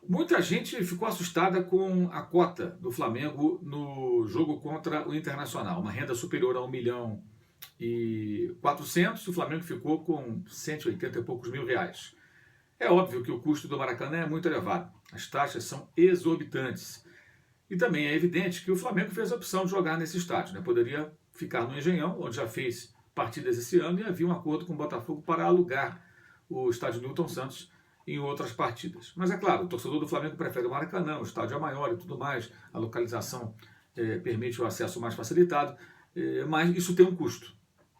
Muita gente ficou assustada com a cota do Flamengo no jogo contra o Internacional, uma renda superior a 1.400.000, o Flamengo ficou com 180 e poucos mil reais. É óbvio que o custo do Maracanã é muito elevado, as taxas são exorbitantes. E também é evidente que o Flamengo fez a opção de jogar nesse estádio, né? Poderia ficar no Engenhão, onde já fez partidas esse ano, e havia um acordo com o Botafogo para alugar o estádio Newton Santos em outras partidas. Mas é claro, o torcedor do Flamengo prefere o Maracanã, o estádio é maior e tudo mais, a localização permite o acesso mais facilitado, mas isso tem um custo.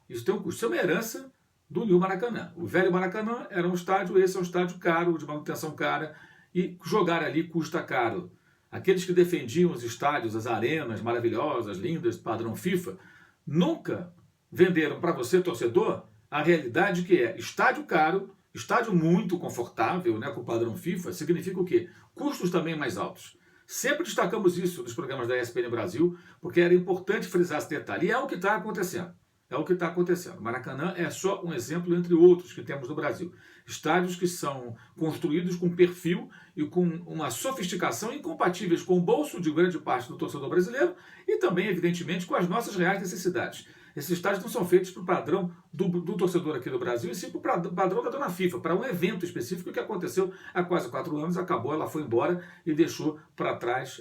Isso tem um custo. Isso é uma herança do New Maracanã. O velho Maracanã era um estádio, esse é um estádio caro, de manutenção cara, e jogar ali custa caro. Aqueles que defendiam os estádios, as arenas maravilhosas, lindas, padrão FIFA, nunca venderam para você, torcedor, a realidade que é estádio caro, estádio muito confortável, né, com o padrão FIFA, significa o quê? Custos também mais altos. Sempre destacamos isso nos programas da ESPN Brasil, porque era importante frisar esse detalhe. E é o que está acontecendo. É o que está acontecendo. Maracanã é só um exemplo entre outros que temos no Brasil. Estádios que são construídos com perfil e com uma sofisticação incompatíveis com o bolso de grande parte do torcedor brasileiro e também, evidentemente, com as nossas reais necessidades. Esses estádios não são feitos para o padrão do torcedor aqui do Brasil, e sim para o padrão da dona FIFA, para um evento específico que aconteceu há quase 4 anos, acabou, ela foi embora e deixou para trás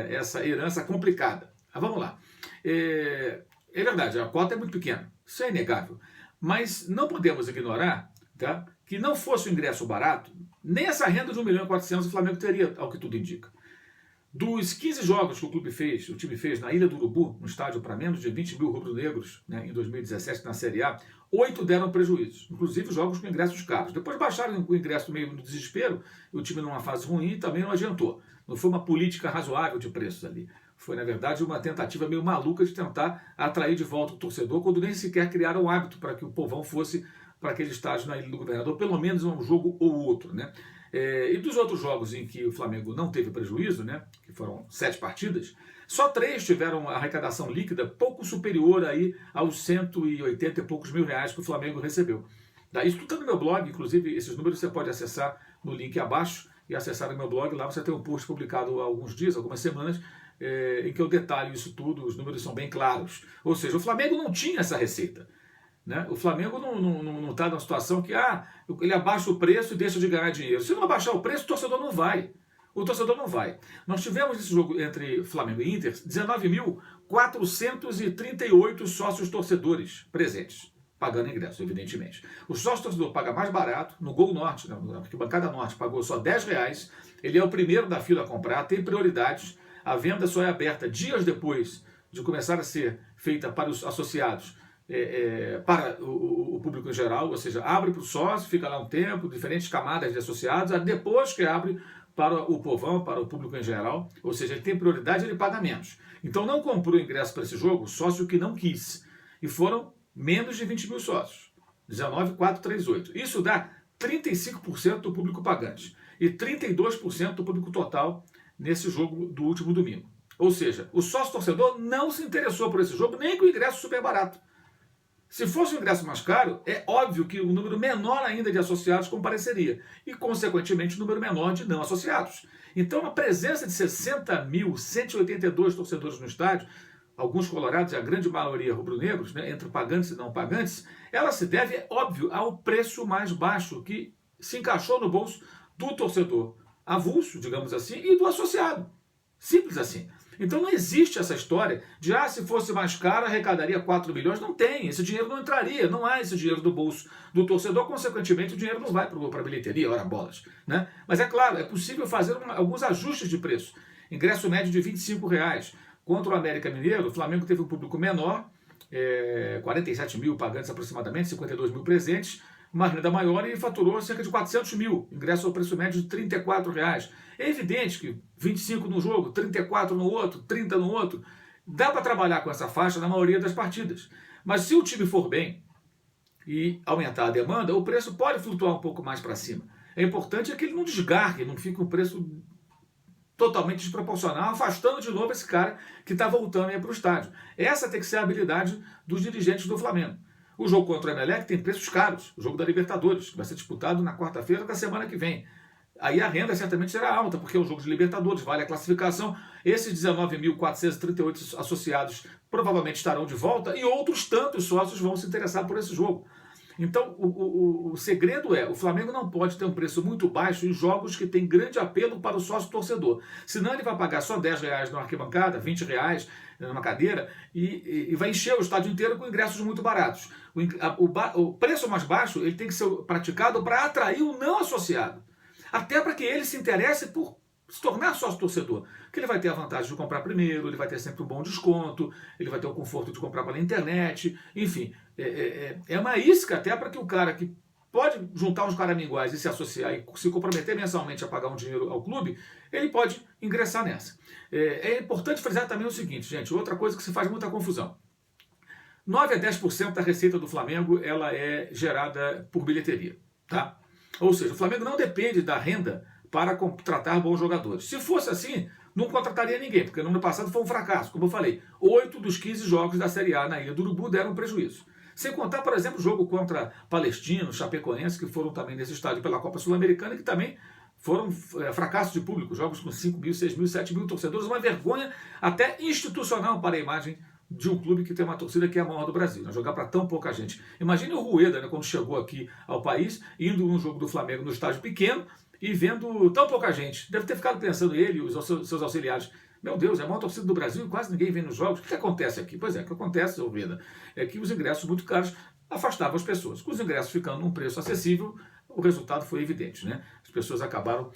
essa herança complicada. Mas vamos lá. É verdade, a cota é muito pequena, isso é inegável. Mas não podemos ignorar, tá, que não fosse o ingresso barato, nem essa renda de 1.400.000 o Flamengo teria, ao que tudo indica. Dos 15 jogos que o time fez na Ilha do Urubu, no estádio para menos de 20 mil rubro-negros, né, em 2017 na Série A, 8 deram prejuízo, inclusive jogos com ingressos caros. Depois baixaram o ingresso meio no desespero, o time numa fase ruim também não adiantou. Não foi uma política razoável de preços ali. Foi, na verdade, uma tentativa meio maluca de tentar atrair de volta o torcedor, quando nem sequer criaram o hábito para que o povão fosse para aquele estádio na Ilha do Governador, pelo menos um jogo ou outro, né? E dos outros jogos em que o Flamengo não teve prejuízo, né, que foram 7 partidas, só 3 tiveram arrecadação líquida pouco superior aí aos 180 e poucos mil reais que o Flamengo recebeu. Isso tudo está no meu blog, inclusive esses números você pode acessar no link abaixo e acessar o meu blog. Lá você tem um post publicado há alguns dias, algumas semanas, em que eu detalho isso tudo, os números são bem claros. Ou seja, o Flamengo não tinha essa receita. Né? O Flamengo não está numa situação que ele abaixa o preço e deixa de ganhar dinheiro. Se não abaixar o preço, o torcedor não vai. O torcedor não vai. Nós tivemos esse jogo entre Flamengo e Inter, 19.438 sócios torcedores presentes, pagando ingresso, evidentemente. O sócio torcedor paga mais barato, no Gol Norte, na Arquibancada Norte, pagou só R$ 10. Ele é o primeiro da fila a comprar, tem prioridades. A venda só é aberta dias depois de começar a ser feita para os associados, para o público em geral, ou seja, abre para o sócio, fica lá um tempo, diferentes camadas de associados, depois que abre para o povão, para o público em geral, ou seja, ele tem prioridade, ele paga menos. Então não comprou ingresso para esse jogo sócio que não quis, e foram menos de 20 mil sócios, 19.438. Isso dá 35% do público pagante e 32% do público total nesse jogo do último domingo. Ou seja, o sócio torcedor não se interessou por esse jogo, nem com o ingresso super barato. Se fosse um ingresso mais caro, é óbvio que um número menor ainda de associados compareceria e, consequentemente, um número menor de não associados. Então, a presença de 60.182 torcedores no estádio, alguns colorados e a grande maioria rubro-negros, né, entre pagantes e não pagantes, ela se deve, é óbvio, ao preço mais baixo que se encaixou no bolso do torcedor avulso, digamos assim, e do associado. Simples assim. Então não existe essa história de, se fosse mais caro, arrecadaria 4 milhões. Não tem, esse dinheiro não entraria, não há esse dinheiro do bolso do torcedor, consequentemente o dinheiro não vai para a bilheteria, ora bolas. Né? Mas é claro, é possível fazer alguns ajustes de preço. Ingresso médio de R$ 25. Contra o América Mineiro, o Flamengo teve um público menor, 47 mil pagantes aproximadamente, 52 mil presentes, uma renda maior e faturou cerca de 400 mil, ingresso ao preço médio de R$ 34. É evidente que 25 num jogo, 34 no outro, 30 no outro, dá para trabalhar com essa faixa na maioria das partidas. Mas se o time for bem e aumentar a demanda, o preço pode flutuar um pouco mais para cima. É importante que ele não desgarre, não fique um preço totalmente desproporcional, afastando de novo esse cara que está voltando para o estádio. Essa tem que ser a habilidade dos dirigentes do Flamengo. O jogo contra o Emelec tem preços caros, o jogo da Libertadores, que vai ser disputado na quarta-feira da semana que vem. aí a renda certamente será alta, porque é um jogo de Libertadores, vale a classificação. Esses 19.438 associados provavelmente estarão de volta e outros tantos sócios vão se interessar por esse jogo. Então, o segredo é, o Flamengo não pode ter um preço muito baixo em jogos que têm grande apelo para o sócio torcedor. Senão ele vai pagar só R$10 numa arquibancada, R$20 numa cadeira e vai encher o estádio inteiro com ingressos muito baratos. O preço mais baixo ele tem que ser praticado para atrair o não associado. Até para que ele se interesse por se tornar sócio torcedor, que ele vai ter a vantagem de comprar primeiro, ele vai ter sempre um bom desconto, ele vai ter o conforto de comprar pela internet, enfim, é uma isca até para que o cara que pode juntar uns caraminguais e se associar e se comprometer mensalmente a pagar um dinheiro ao clube, ele pode ingressar nessa. É importante frisar também o seguinte, gente, outra coisa que se faz muita confusão. 9 a 10% da receita do Flamengo ela é gerada por bilheteria, tá? Ou seja, o Flamengo não depende da renda para contratar bons jogadores. Se fosse assim, não contrataria ninguém, porque no ano passado foi um fracasso, como eu falei. 8 dos 15 jogos da Série A na Ilha do Urubu deram prejuízo. Sem contar, por exemplo, o jogo contra Palestino, Chapecoense, que foram também nesse estádio pela Copa Sul-Americana, que também foram fracassos de público, jogos com 5 mil, 6 mil, 7 mil torcedores, uma vergonha até institucional para a imagem de um clube que tem uma torcida que é a maior do Brasil, né? Jogar para tão pouca gente. Imagine o Rueda, né, quando chegou aqui ao país, indo num jogo do Flamengo no estádio pequeno e vendo tão pouca gente. Deve ter ficado pensando ele e os seus auxiliares. Meu Deus, é a maior torcida do Brasil e quase ninguém vem nos jogos. O que acontece aqui? Pois é, o que acontece, Rueda, é que os ingressos muito caros afastavam as pessoas. Com os ingressos ficando num preço acessível, o resultado foi evidente, né? As pessoas acabaram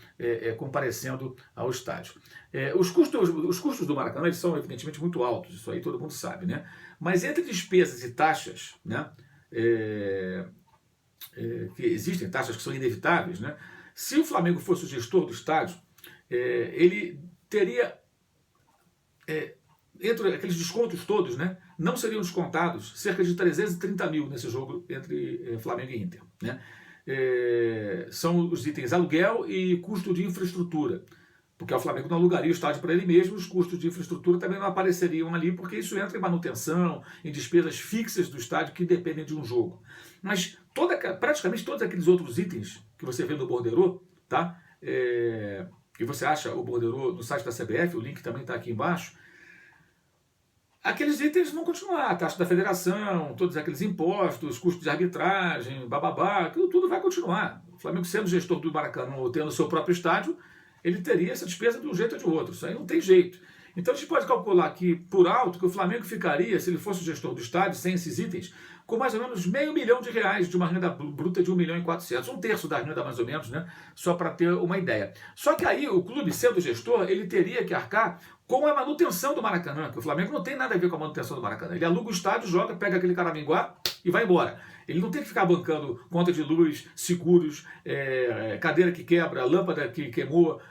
comparecendo ao estádio. Os custos do Maracanã eles são evidentemente muito altos, isso aí todo mundo sabe, né? Mas entre despesas e taxas, né? Que existem taxas que são inevitáveis, né? Se o Flamengo fosse o gestor do estádio, ele teria entre aqueles descontos todos, né, não seriam descontados cerca de 330 mil nesse jogo entre Flamengo e Inter, né? São os itens aluguel e custo de infraestrutura, porque o Flamengo não alugaria o estádio para ele mesmo, os custos de infraestrutura também não apareceriam ali, porque isso entra em manutenção, em despesas fixas do estádio que dependem de um jogo. Mas praticamente todos aqueles outros itens que você vê no borderô, tá? E você acha o borderô no site da CBF, o link também está aqui embaixo, aqueles itens vão continuar, a taxa da federação, todos aqueles impostos, custos de arbitragem, bababá, tudo vai continuar. O Flamengo sendo gestor do Maracanã ou tendo o seu próprio estádio, ele teria essa despesa de um jeito ou de outro, isso aí não tem jeito. Então a gente pode calcular aqui por alto que o Flamengo ficaria, se ele fosse o gestor do estádio, sem esses itens, com mais ou menos R$500 mil de uma renda bruta de 1.400.000, um terço da renda mais ou menos, né? Só para ter uma ideia. Só que aí o clube, sendo gestor, ele teria que arcar com a manutenção do Maracanã, que o Flamengo não tem nada a ver com a manutenção do Maracanã. Ele aluga o estádio, joga, pega aquele caraminguá e vai embora. Ele não tem que ficar bancando conta de luz, seguros, cadeira que quebra, lâmpada que queimou,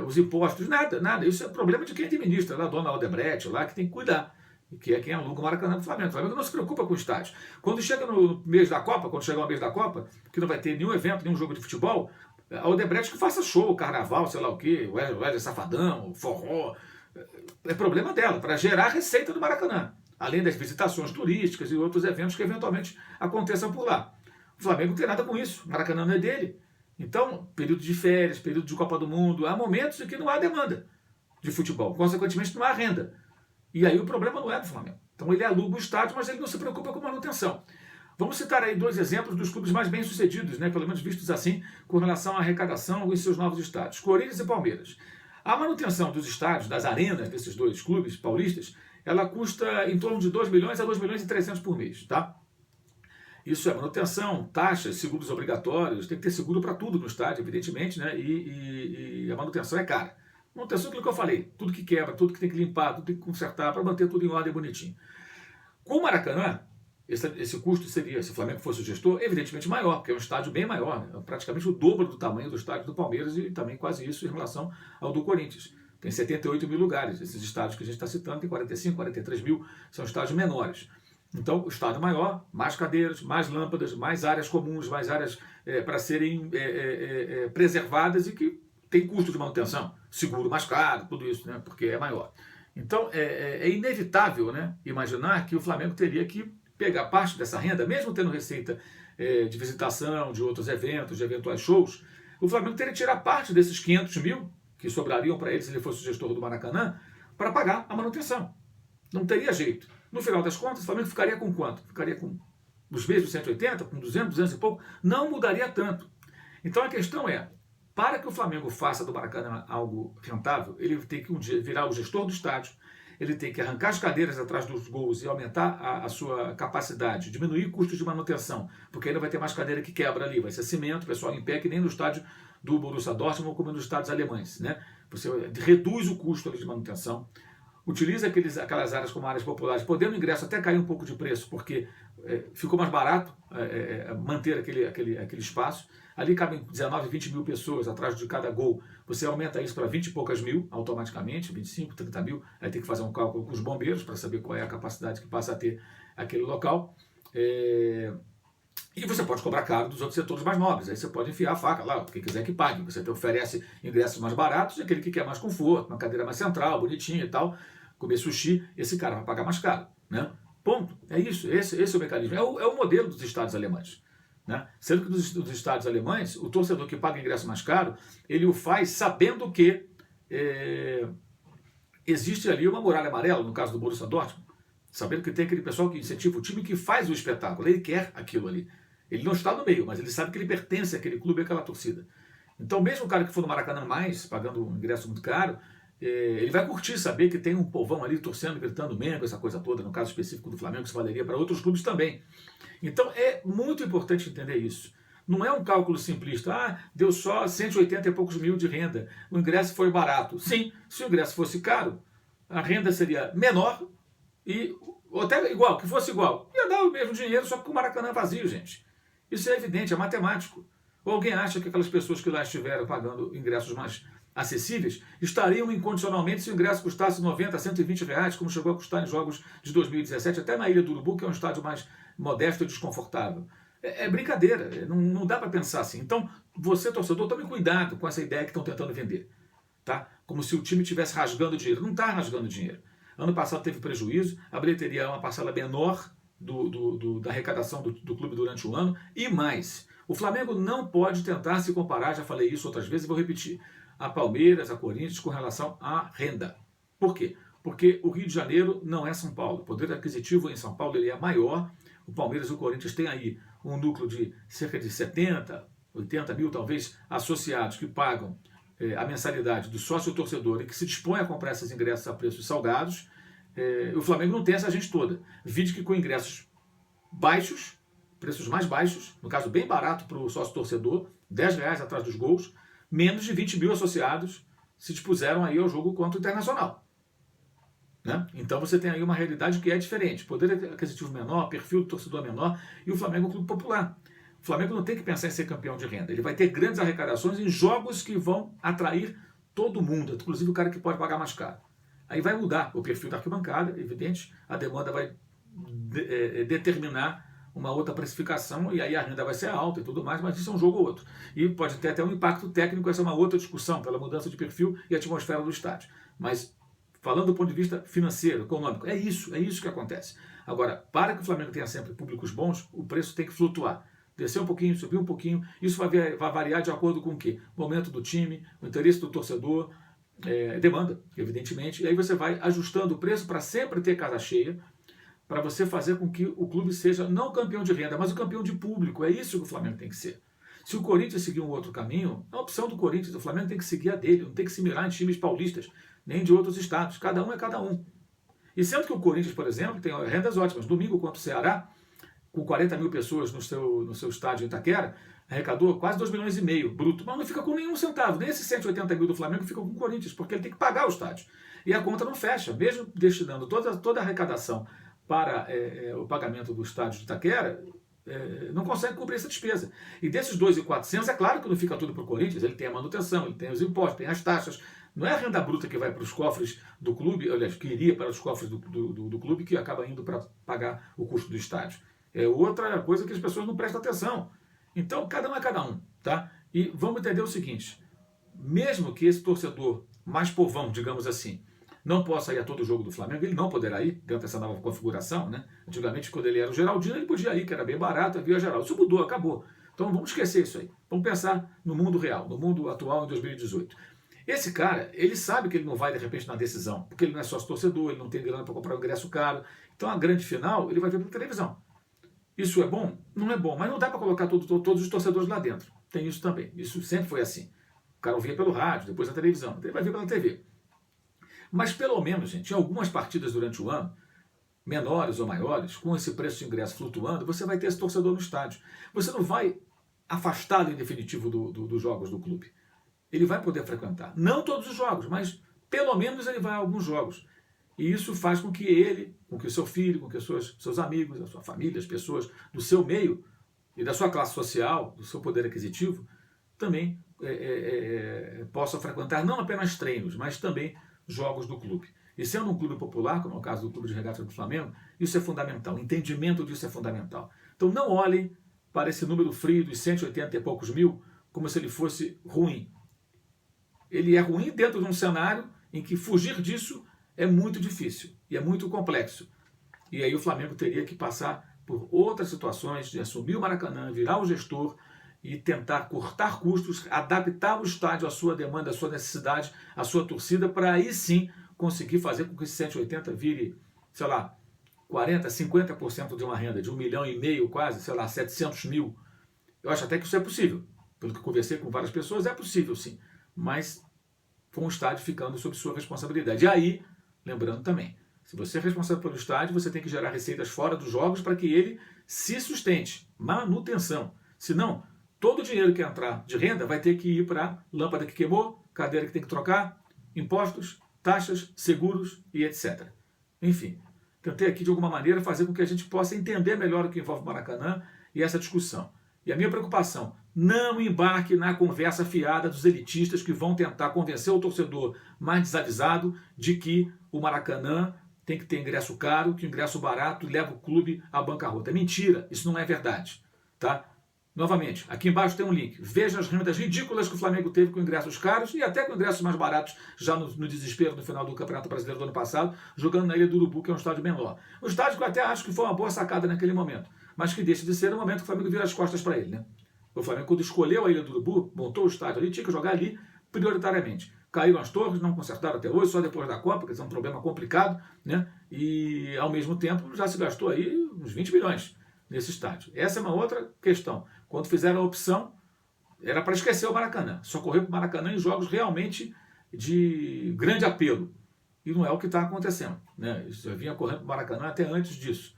os impostos, nada. Isso é problema de quem administra, lá, a dona Odebrecht, lá, que tem que cuidar, que é quem aluga o Maracanã do Flamengo. O Flamengo não se preocupa com o estádio. Quando chega no mês da Copa, quando chegar o mês da Copa, que não vai ter nenhum evento, nenhum jogo de futebol, a Odebrecht que faça show, carnaval, sei lá o quê, o Wesley Safadão, o forró, é problema dela, para gerar receita do Maracanã, além das visitações turísticas e outros eventos que eventualmente aconteçam por lá. O Flamengo não tem nada com isso, o Maracanã não é dele. Então, período de férias, período de Copa do Mundo, há momentos em que não há demanda de futebol, consequentemente não há renda. E aí o problema não é do Flamengo. Então ele aluga o estádio, mas ele não se preocupa com manutenção. Vamos citar aí 2 exemplos dos clubes mais bem-sucedidos, né, pelo menos vistos assim, com relação à arrecadação em seus novos estádios, Corinthians e Palmeiras. A manutenção dos estádios, das arenas desses 2 clubes paulistas, ela custa em torno de 2 milhões a 2 milhões e 300 por mês, tá? Isso é manutenção, taxas, seguros obrigatórios, tem que ter seguro para tudo no estádio, evidentemente, né? E a manutenção é cara. Manutenção é aquilo que eu falei, tudo que quebra, tudo que tem que limpar, tudo que tem que consertar, para manter tudo em ordem bonitinho. Com o Maracanã, esse custo seria, se o Flamengo fosse o gestor, evidentemente maior, porque é um estádio bem maior, né? Praticamente o dobro do tamanho do estádio do Palmeiras e também quase isso em relação ao do Corinthians. Tem 78 mil lugares, esses estádios que a gente está citando tem 45, 43 mil, são estádios menores. Então, o estádio maior, mais cadeiras, mais lâmpadas, mais áreas comuns, mais áreas para serem preservadas e que tem custo de manutenção, seguro mais caro, tudo isso, né? Porque é maior. Então, é inevitável, né, imaginar que o Flamengo teria que pegar parte dessa renda, mesmo tendo receita de visitação, de outros eventos, de eventuais shows, o Flamengo teria que tirar parte desses 500 mil que sobrariam para ele se ele fosse o gestor do Maracanã para pagar a manutenção. Não teria jeito. No final das contas, o Flamengo ficaria com quanto? Ficaria com os mesmos 180, com 200, 200 e pouco? Não mudaria tanto. Então a questão é, para que o Flamengo faça do Maracanã algo rentável, ele tem que um dia virar o gestor do estádio, ele tem que arrancar as cadeiras atrás dos gols e aumentar a sua capacidade, diminuir custos de manutenção, porque aí não vai ter mais cadeira que quebra ali, vai ser cimento, o pessoal em pé, que nem no estádio do Borussia Dortmund ou como nos estádios alemães, né? Você reduz o custo ali de manutenção, utiliza aquelas áreas como áreas populares, podendo o ingresso até cair um pouco de preço, porque ficou mais barato manter aquele espaço. Ali cabem 19, 20 mil pessoas atrás de cada gol. Você aumenta isso para 20 e poucas mil automaticamente, 25, 30 mil. Aí tem que fazer um cálculo com os bombeiros para saber qual é a capacidade que passa a ter aquele local. E você pode cobrar caro dos outros setores mais nobres. Aí você pode enfiar a faca lá, quem quiser que pague. Você te oferece ingressos mais baratos e aquele que quer mais conforto, uma cadeira mais central, bonitinha e tal, comer sushi, esse cara vai pagar mais caro, né? Ponto. É isso. Esse é o mecanismo. É o modelo dos estados alemães. Né? Sendo que nos estados alemães, o torcedor que paga ingresso mais caro, ele o faz sabendo que existe ali uma muralha amarela, no caso do Borussia Dortmund, sabendo que tem aquele pessoal que incentiva o time que faz o espetáculo, ele quer aquilo ali. Ele não está no meio, mas ele sabe que ele pertence àquele clube, àquela torcida. Então mesmo o cara que for no Maracanã mais, pagando um ingresso muito caro, ele vai curtir saber que tem um povão ali torcendo, gritando Mengo, essa coisa toda, no caso específico do Flamengo, isso valeria para outros clubes também. Então é muito importante entender isso. Não é um cálculo simplista, deu só 180 e poucos mil de renda, o ingresso foi barato. Sim, se o ingresso fosse caro, a renda seria menor ou até igual, que fosse igual. Ia dar o mesmo dinheiro, só que com o Maracanã vazio, gente. Isso é evidente, é matemático. Ou alguém acha que aquelas pessoas que lá estiveram pagando ingressos mais acessíveis estariam incondicionalmente se o ingresso custasse 90, 120 reais, como chegou a custar em jogos de 2017, até na Ilha do Urubu, que é um estádio mais modesto e desconfortável. É brincadeira, não dá para pensar assim. Então, você, torcedor, tome cuidado com essa ideia que estão tentando vender. Tá? Como se o time estivesse rasgando dinheiro. Não está rasgando dinheiro. Ano passado teve prejuízo, a bilheteria é uma parcela menor da arrecadação do clube durante o ano, e mais. O Flamengo não pode tentar se comparar, já falei isso outras vezes e vou repetir, a Palmeiras, a Corinthians com relação à renda. Por quê? Porque o Rio de Janeiro não é São Paulo. O poder aquisitivo em São Paulo ele é maior. O Palmeiras e o Corinthians têm aí um núcleo de cerca de 70, 80 mil talvez associados que pagam a mensalidade do sócio torcedor e que se dispõe a comprar esses ingressos a preços salgados. O Flamengo não tem essa gente toda. Vide que com ingressos baixos, preços mais baixos, no caso bem barato para o sócio torcedor, R$10 atrás dos gols, menos de 20 mil associados se dispuseram aí ao jogo contra o Internacional. Né? Então você tem aí uma realidade que é diferente. Poder aquisitivo menor, perfil do torcedor menor, e o Flamengo é um clube popular. O Flamengo não tem que pensar em ser campeão de renda. Ele vai ter grandes arrecadações em jogos que vão atrair todo mundo, inclusive o cara que pode pagar mais caro. Aí vai mudar o perfil da arquibancada, evidente, a demanda vai determinar uma outra precificação e aí a renda vai ser alta e tudo mais, mas isso é um jogo ou outro. E pode ter até um impacto técnico, essa é uma outra discussão, pela mudança de perfil e atmosfera do estádio. Mas falando do ponto de vista financeiro, econômico, é isso que acontece. Agora, para que o Flamengo tenha sempre públicos bons, o preço tem que flutuar. Descer um pouquinho, subir um pouquinho, isso vai variar de acordo com o quê? O momento do time, o interesse do torcedor, demanda, evidentemente, e aí você vai ajustando o preço para sempre ter casa cheia, para você fazer com que o clube seja não o campeão de renda, mas o campeão de público. É isso que o Flamengo tem que ser. Se o Corinthians seguir um outro caminho, a opção do Corinthians, o Flamengo tem que seguir a dele, não tem que se mirar em times paulistas, nem de outros estados. Cada um é cada um. E sendo que o Corinthians, por exemplo, tem rendas ótimas. Domingo contra o Ceará, com 40 mil pessoas no seu estádio em Itaquera, arrecadou quase 2,5 milhões bruto, mas não fica com nenhum centavo. Nem esses 180 mil do Flamengo ficam com o Corinthians, porque ele tem que pagar o estádio. E a conta não fecha, mesmo destinando toda a arrecadação para o pagamento do estádio de Itaquera, não consegue cobrir essa despesa. E desses 2.400, é claro que não fica tudo para o Corinthians, ele tem a manutenção, ele tem os impostos, tem as taxas. Não é a renda bruta que vai para os cofres do clube, aliás, que iria para os cofres do clube, que acaba indo para pagar o custo do estádio. É outra coisa que as pessoas não prestam atenção. Então, cada um é cada um. Tá? E vamos entender o seguinte, mesmo que esse torcedor mais povão, digamos assim, não possa ir a todo jogo do Flamengo, ele não poderá ir dentro dessa nova configuração, né? Antigamente, quando ele era o Geraldino, ele podia ir, que era bem barato, havia geral. Isso mudou, acabou. Então vamos esquecer isso aí. Vamos pensar no mundo real, no mundo atual em 2018. Esse cara, ele sabe que ele não vai de repente na decisão, porque ele não é sócio torcedor, ele não tem grana para comprar um ingresso caro. Então a grande final ele vai ver pela televisão. Isso é bom? Não é bom, mas não dá para colocar todos os torcedores lá dentro. Tem isso também. Isso sempre foi assim. O cara ouvia pelo rádio, depois na televisão, ele vai ver pela TV. Mas pelo menos, gente, em algumas partidas durante o ano, menores ou maiores, com esse preço de ingresso flutuando, você vai ter esse torcedor no estádio. Você não vai afastá-lo em definitivo dos jogos do clube. Ele vai poder frequentar. Não todos os jogos, mas pelo menos ele vai a alguns jogos. E isso faz com que ele, com que o seu filho, com que seus amigos, a sua família, as pessoas do seu meio e da sua classe social, do seu poder aquisitivo, também possam frequentar não apenas treinos, mas também jogos do clube. E sendo um clube popular, como é o caso do Clube de Regatas do Flamengo, isso é fundamental. O entendimento disso é fundamental. Então não olhem para esse número frio dos 180 e poucos mil como se ele fosse ruim. Ele é ruim dentro de um cenário em que fugir disso é muito difícil e é muito complexo. E aí o Flamengo teria que passar por outras situações de assumir o Maracanã, virar o gestor e tentar cortar custos, adaptar o estádio à sua demanda, à sua necessidade, à sua torcida, para aí sim conseguir fazer com que esse 180 vire, sei lá, 40%, 50% de uma renda de 1,5 milhão quase, sei lá, 700 mil. Eu acho até que isso é possível. Pelo que conversei com várias pessoas, é possível sim. Mas com o estádio ficando sob sua responsabilidade. E aí, lembrando também, se você é responsável pelo estádio, você tem que gerar receitas fora dos jogos para que ele se sustente. Manutenção. Senão, todo o dinheiro que entrar de renda vai ter que ir para lâmpada que queimou, cadeira que tem que trocar, impostos, taxas, seguros e etc. Enfim, tentei aqui de alguma maneira fazer com que a gente possa entender melhor o que envolve o Maracanã e essa discussão. E a minha preocupação, não embarque na conversa fiada dos elitistas que vão tentar convencer o torcedor mais desavisado de que o Maracanã tem que ter ingresso caro, que o ingresso barato leva o clube à bancarrota. É mentira, isso não é verdade. Tá? Novamente, aqui embaixo tem um link. Veja as rendas ridículas que o Flamengo teve com ingressos caros e até com ingressos mais baratos, já no desespero no final do Campeonato Brasileiro do ano passado, jogando na Ilha do Urubu, que é um estádio menor. Um estádio que eu até acho que foi uma boa sacada naquele momento, mas que deixa de ser no momento que o Flamengo vira as costas para ele. Né? O Flamengo, quando escolheu a Ilha do Urubu, montou o estádio ali, tinha que jogar ali prioritariamente. Caíram as torres, não consertaram até hoje, só depois da Copa, que é um problema complicado, né? E ao mesmo tempo já se gastou aí uns 20 milhões nesse estádio. Essa é uma outra questão. Quando fizeram a opção, era para esquecer o Maracanã. Só correr para o Maracanã em jogos realmente de grande apelo. E não é o que está acontecendo. Né? Isso já vinha correndo para o Maracanã até antes disso.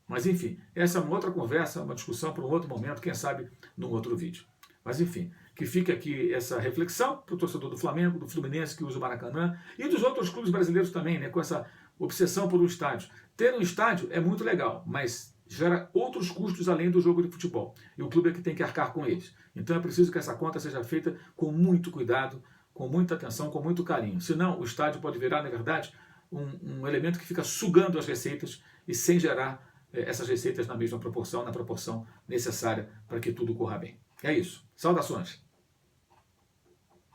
Mas enfim, essa é uma outra conversa, uma discussão para um outro momento, quem sabe num outro vídeo. Mas enfim, que fique aqui essa reflexão para o torcedor do Flamengo, do Fluminense que usa o Maracanã e dos outros clubes brasileiros também, né, com essa obsessão por um estádio. Ter um estádio é muito legal, mas gera outros custos além do jogo de futebol. E o clube é que tem que arcar com eles. Então é preciso que essa conta seja feita com muito cuidado, com muita atenção, com muito carinho. Senão o estádio pode virar, na verdade, um elemento que fica sugando as receitas e sem gerar essas receitas na mesma proporção, na proporção necessária para que tudo corra bem. É isso. Saudações!